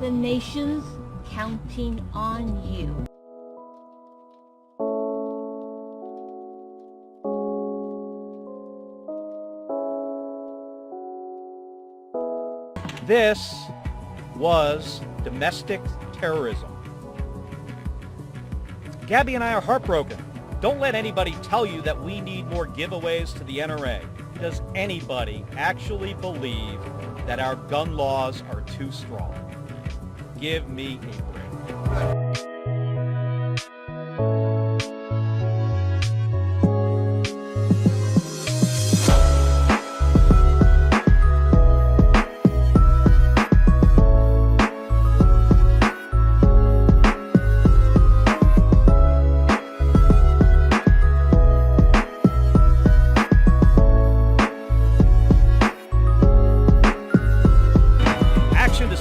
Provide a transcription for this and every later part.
The nation's counting on you. This was domestic terrorism. Gabby and I are heartbroken. Don't let anybody tell you that we need more giveaways to the NRA. Does anybody actually believe that our gun laws are too strong? Give me a break.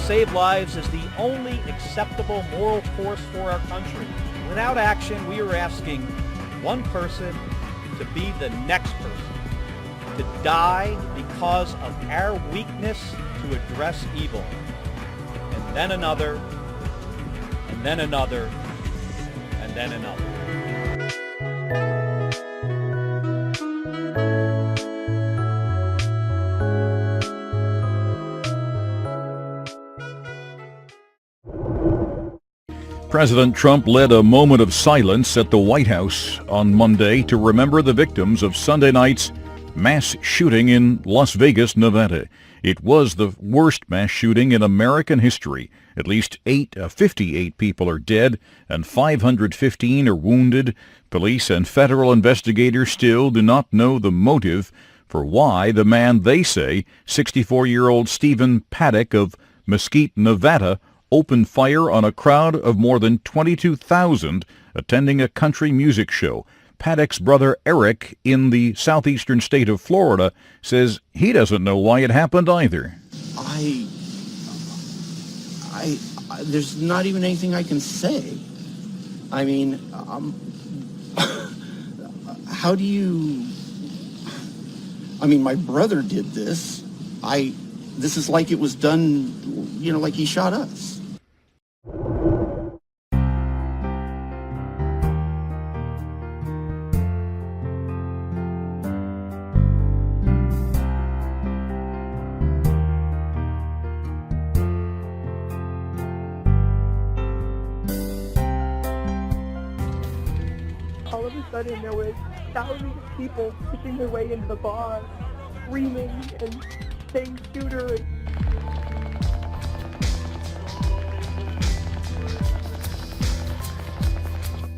Save lives is the only acceptable moral course for our country. Without action, we are asking one person to be the next person, to die because of our weakness to address evil. And then another, and then another, and then another. President Trump led a moment of silence at the White House on Monday to remember the victims of Sunday night's mass shooting in Las Vegas, Nevada. It was the worst mass shooting in American history. At least 58 people are dead and 515 are wounded. Police and federal investigators still do not know the motive for why the man, they say, 64-year-old Stephen Paddock of Mesquite, Nevada, opened fire on a crowd of more than 22,000 attending a country music show. Paddock's brother Eric in the southeastern state of Florida says he doesn't know why it happened either. There's not even anything I can say. I mean, how do you, I mean, my brother did this. This is like it was done, you know, like he shot us. All of a sudden, there was thousands of people pushing their way into the bar, screaming and saying shooter.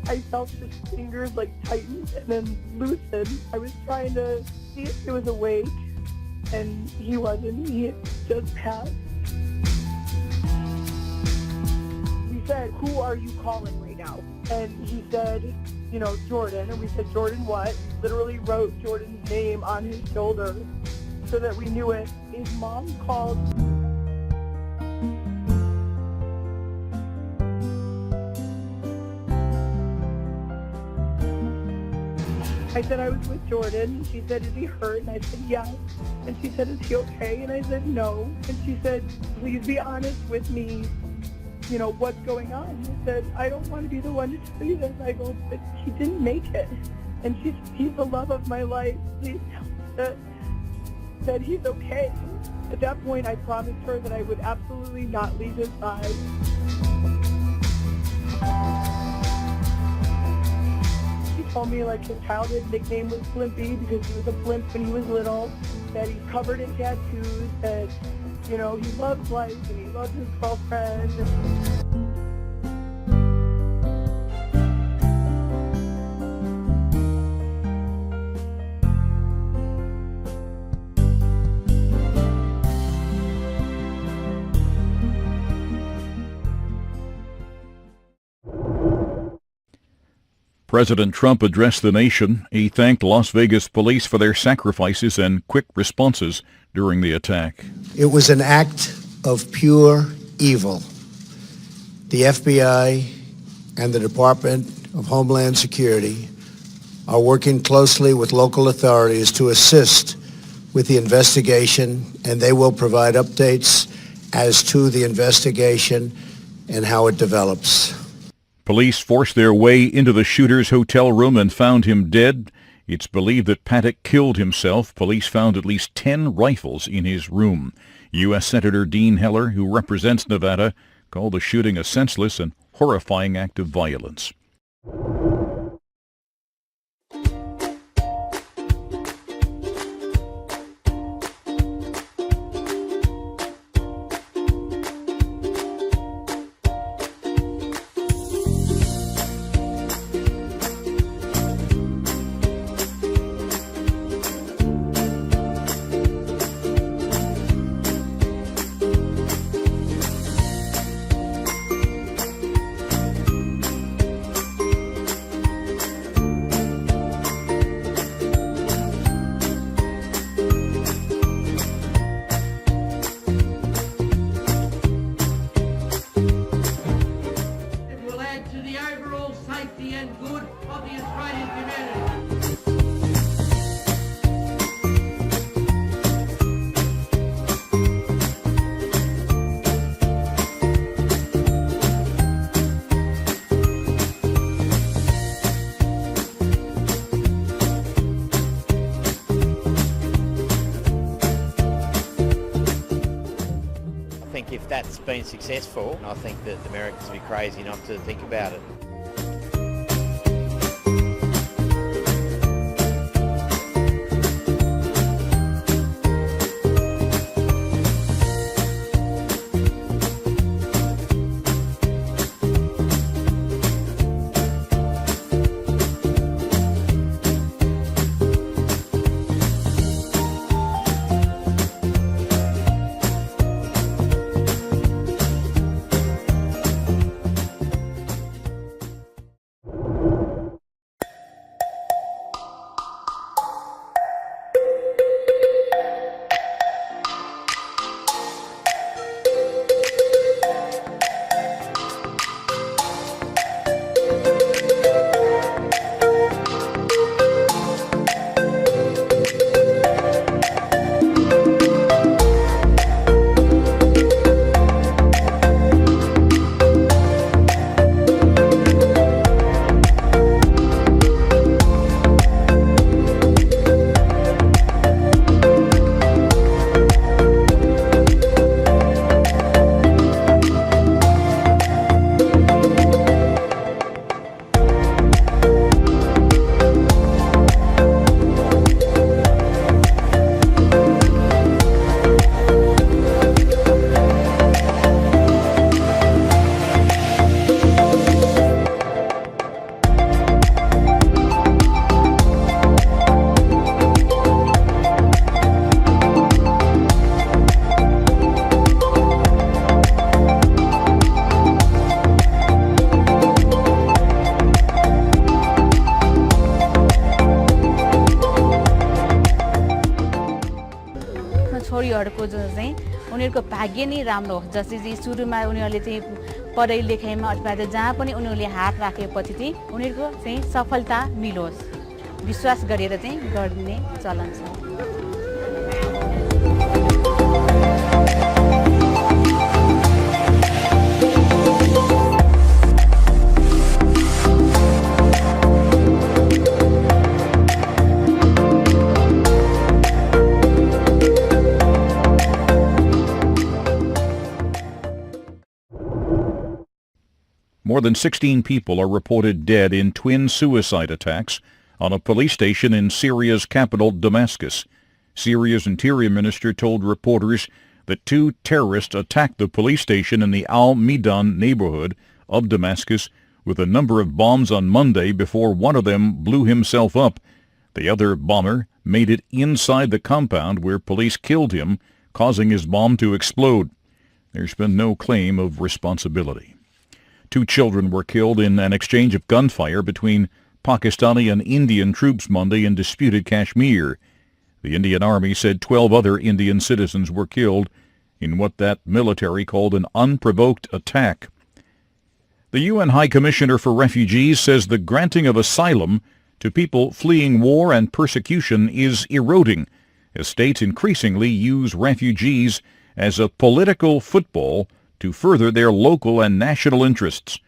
I felt his fingers like tighten and then loosen. I was trying to see if he was awake, and he wasn't. He had just passed. We said, "Who are you calling right now?" And he said, you know, Jordan. And we said, "Jordan what?" He literally wrote Jordan's name on his shoulder so that we knew it. His mom called. I said I was with Jordan. She said, "Is he hurt?" And I said, "Yes." And she said, "Is he okay?" And I said, "No." And she said, "Please be honest with me. You know, what's going on?" I said, "I don't want to be the one to tell you this." I go, "But he didn't make it. And he's the love of my life. Please tell me that he's okay." At that point, I promised her that I would absolutely not leave his side. He told me, like, his childhood nickname was Blimpy because he was a blimp when he was little, that he's covered in tattoos, that, you know, he loves life and he loves his girlfriend. President Trump addressed the nation. He thanked Las Vegas police for their sacrifices and quick responses during the attack. It was an act of pure evil. The FBI and the Department of Homeland Security are working closely with local authorities to assist with the investigation, and they will provide updates as to the investigation and how it develops. Police forced their way into the shooter's hotel room and found him dead. It's believed that Paddock killed himself. Police found at least 10 rifles in his room. U.S. Senator Dean Heller, who represents Nevada, called the shooting a senseless and horrifying act of violence. If that's been successful, I think that the Americans will be crazy not to think about it. छोरीहरुको जो चाहिँ उनीहरुको भाग्य नै राम्रो होस् जसले चाहिँ सुरुमा उनीहरुले चाहिँ पढाइ लेखाइमा अथवा जहाँ पनि उनीहरुले हात राखेपछि चाहिँ उनीहरुको चाहिँ सफलता मिलोस् विश्वास गरेर चाहिँ गर्ने चलन छ। More than 16 people are reported dead in twin suicide attacks on a police station in Syria's capital, Damascus. Syria's interior minister told reporters that 2 terrorists attacked the police station in the Al-Midan neighborhood of Damascus with a number of bombs on Monday before one of them blew himself up. The other bomber made it inside the compound where police killed him, causing his bomb to explode. There's been no claim of responsibility. 2 children were killed in an exchange of gunfire between Pakistani and Indian troops Monday in disputed Kashmir. The Indian Army said 12 other Indian citizens were killed in what that military called an unprovoked attack. The UN High Commissioner for Refugees says the granting of asylum to people fleeing war and persecution is eroding as states increasingly use refugees as a political football to further their local and national interests.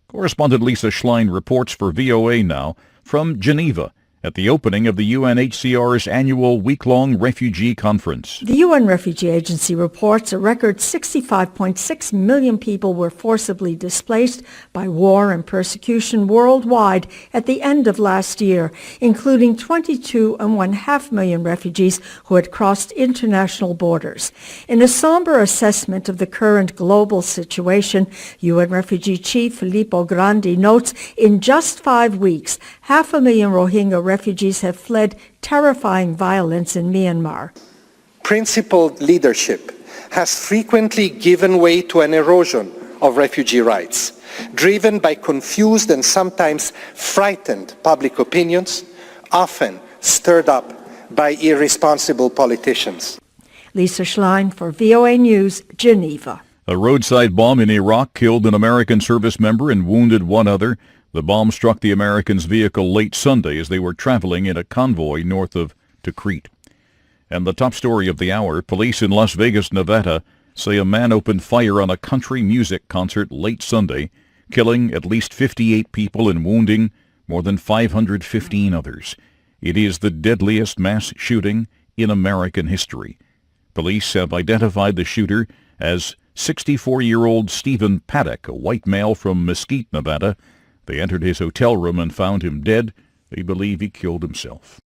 Correspondent Lisa Schlein reports for VOA Now from Geneva at the opening of the UNHCR's annual week-long refugee conference. The UN Refugee Agency reports a record 65.6 million people were forcibly displaced by war and persecution worldwide at the end of last year, including 22.5 million refugees who had crossed international borders. In a somber assessment of the current global situation, UN Refugee Chief Filippo Grandi notes in just 5 weeks, 500,000 Rohingya refugees have fled terrifying violence in Myanmar. Principled leadership has frequently given way to an erosion of refugee rights, driven by confused and sometimes frightened public opinions, often stirred up by irresponsible politicians. Lisa Schlein for VOA News, Geneva. A roadside bomb in Iraq killed an American service member and wounded one other. The bomb struck the Americans' vehicle late Sunday as they were traveling in a convoy north of Tikrit. And the top story of the hour, police in Las Vegas, Nevada, say a man opened fire on a country music concert late Sunday, killing at least 58 people and wounding more than 515 others. It is the deadliest mass shooting in American history. Police have identified the shooter as 64-year-old Stephen Paddock, a white male from Mesquite, Nevada. They entered his hotel room and found him dead. They believe he killed himself.